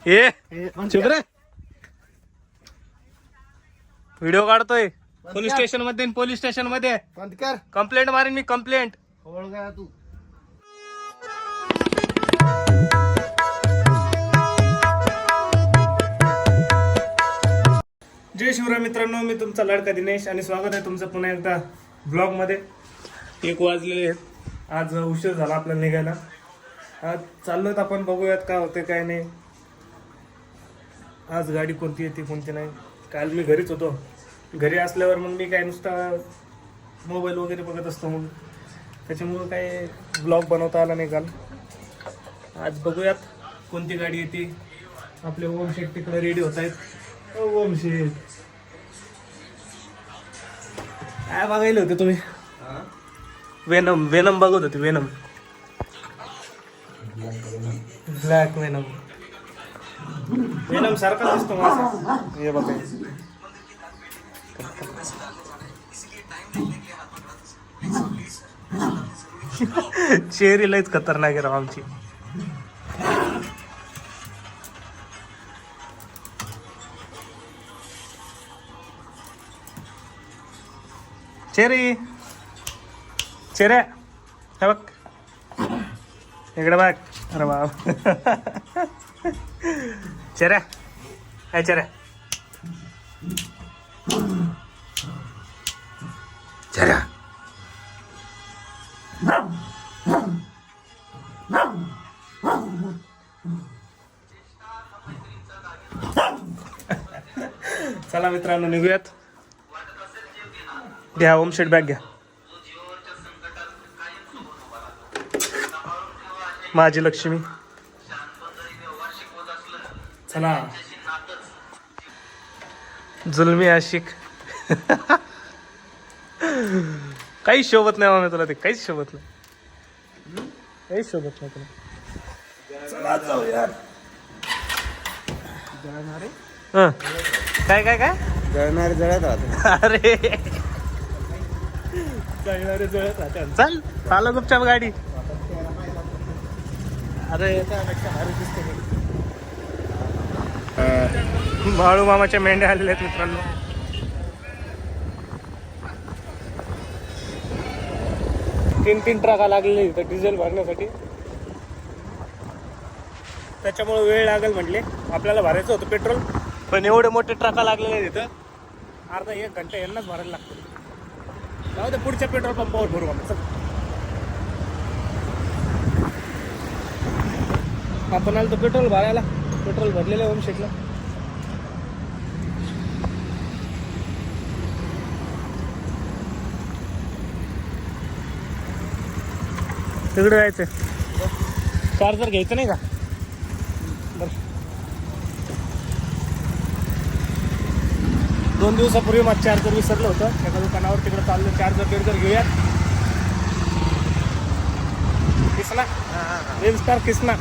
ए चुप रे, व्हिडिओ काढतोय. Police station मध्ये, पोलीस स्टेशन मध्ये बंद कर. कंप्लेंट मारीन मी, कंप्लेंट. ओळखा तू. जय शिवराय मित्रांनो, मी तुमचा लाडका दिनेश आणि स्वागत आहे तुमचं पुन्हा एकदा ब्लॉग मध्ये. 1 वाजलेले आहेत. आज उशीर झाला आपल्याला निघायला. आज चाललोय आपण, बघूयात काय होते काय नाही. आज गाडी कोणती येते कोणती नाही. काल मी घरीच होतो. घरी असल्यावर मग मी काय नुसता मोबाईल वगैरे बघत असतो, मग त्याच्यामुळं काय ब्लॉग बनवता आला नाही काल. आज बघूयात कोणती गाडी येते. आपले ओम शेट तिकडे रेडी होत आहेत. ओम शेट काय बघायला होते तुम्ही? वेनम, वेनम बघत होते. Venom, black venom. वेनम सारखा दिसतो माझा. हे बघा, चेरी लयच खतरनाक आहे राव आमची. चेरी, चेऱ्या हे बघ इकडे बघ. अरे बाप, चेऱ्या काय चेऱ्या, चेऱ्या चला मित्रांनो निघूयात. घ्या ओम शेट बॅग घ्या. माझी लक्ष्मी. चला जुलमी आशिक. काहीच शोभत नाही मामा तुला, ते काहीच शोभत नाही, काहीच शोभत नाही तुला. चला जाऊ यार. हं काय काय काय जळणारे जळत राहते. अरे जळणारे जळत राहते. चल चालू गुपचाप गाडी. अरे बाळू मामाच्या मेंढ्या आलेल्या आहेत मित्रांनो. तीन ट्रका लागलेले इथं डिझेल भरण्यासाठी. त्याच्यामुळे वेळ लागेल म्हटले. आपल्याला भरायचं होतं पेट्रोल, पण एवढे मोठे ट्रका लागलेले आहेत इथं. अर्धा 1 घंटा यांनाच भरायला लागतो. जाऊ दे, पुढच्या पेट्रोल पंपावर भरू आपण आलो तो पेट्रोल भरायला. पेट्रोल भरलेलं आहे ओम शेटला. तिकडे जायचंय. चार्जर घ्यायचं नाही का? बरं, 2 दिवसापूर्वी माझं चार्जर विसरलं होतं एका दुकानावर. तिकडे चाललं चार्जर घेऊयात. किसना स्टार किसना.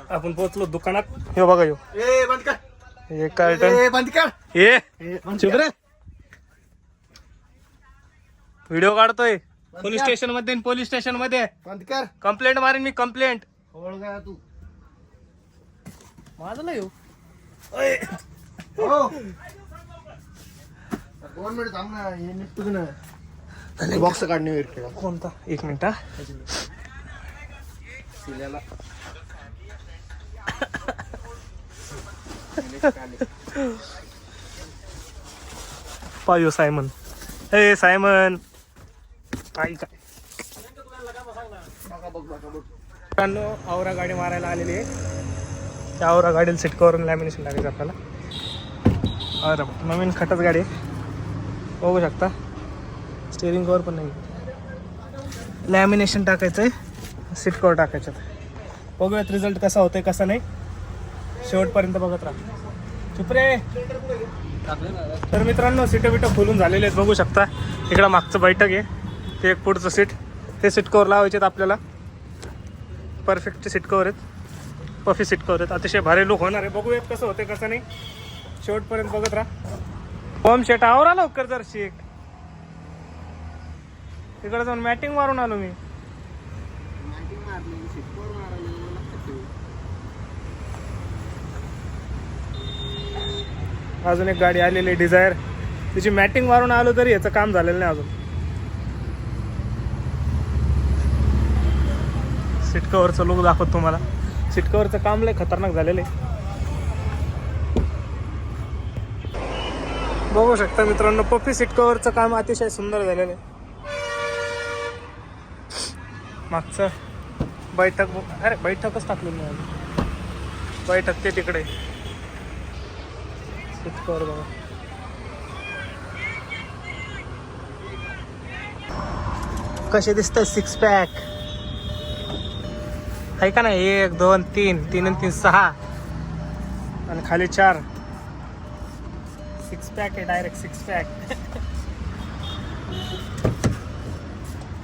आपण पोहोचलो दुकानात. हे बघा यो, ए बंद कर. हे कार्टन. ए बंद कर. ए बंद चुप रे, व्हिडिओ काढतोय. बंद पोलीस कर. स्टेशन मध्ये, पोलीस स्टेशन मध्ये बंद कर. कंप्लेंट मारीन मी, कंप्लेंट. ओळखा तू. माझं नाही हो. हो 2 मिनिट थांब ना. हे निघतो ना बॉक्स काढणे वेळ. कोणता? 1 मिनिट. सिल्याला पायो सायमन. ए सायमन आई काय मित्रांनो, आवरा गाडी मारायला आलेली आहे. त्या आवरा गाडीला सीट कवरून लॅमिनेशन टाकायचं आपल्याला. अरे नवीन खटच गाडी आहे, बघू शकता. स्टेअरिंग कवर पण नाही. लॅमिनेशन टाकायचं आहे, सीट कवर टाकायचं. बघूयात रिझल्ट कसा होतोय कसा नाही. शेवटपर्यंत बघत राहा. चुप रे. तर मित्रांनो सीट बिटं खोलून झालेले आहेत, बघू शकता. इकडं मागचं बैठक आहे, ते एक पुढचं सीट. ते सीट कवर लावायचे आहेत आपल्याला. परफेक्ट सीट कवर आहेत, पफी सीट कवर आहेत. अतिशय भारी लुक होणार आहे. बघूयात कसं होते कसं नाही. शेवटपर्यंत बघत राहा. ओम शेट आवरा लवकर जर शेक. तिकडे जाऊन मॅटिंग मारून आलो मी. अजून एक गाडी आलेली डिझायर, तिची मॅटिंग मारून आलो तरी याचं काम झालेलं नाही अजून. सीट कव्हरचं लुक दाखवतो तुम्हाला. सीट कव्हरचं काम लय खतरनाक झालेलं आहे. बघू शकता मित्रांनो, पप्पी सीट कव्हरचं काम अतिशय सुंदर झालेलं आहे. मागचं बैठक, अरे बैठकच टाकलेली नाही अजून. बैठक ते तिकडे. सीट कव्हर बघा कसे दिसतंय. 6 पॅक आहे का नाही. 1 2 3 3 आणि 3 6 आणि खाली 4. 6 पॅक आहे, डायरेक्ट 6 पॅक.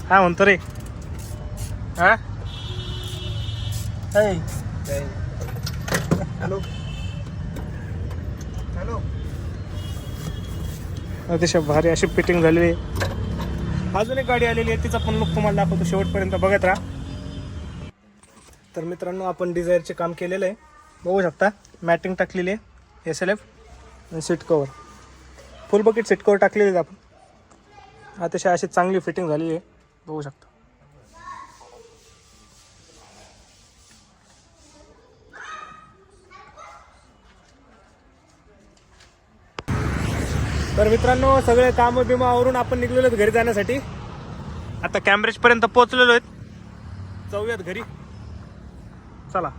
हा म्हणतो रे. हा हॅलो हॅलो. अतिशय भारी अशी फिटिंग झालेली आहे. अजून एक गाडी आलेली आहे, तिचा पण लुक तुम्हाला दाखवतो. शेवटपर्यंत बघत राहा. तर मित्रांनो, आपण डिझायरचे काम केलेलं आहे. बघू शकता मॅटिंग टाकलेली आहे, SLF आणि सीट कवर. फुल बकेट सीट कवर टाकलेली आहे आपण. अतिशय अशी चांगली फिटिंग झालेली आहे, बघू शकता. तर मित्रांनो, सगळे कामं बिमं आवरून आपण निघलेलो आहेत घरी जाण्यासाठी. आता कॅम्ब्रिजपर्यंत पोहोचलेलो आहेत. जाऊयात घरी, चला.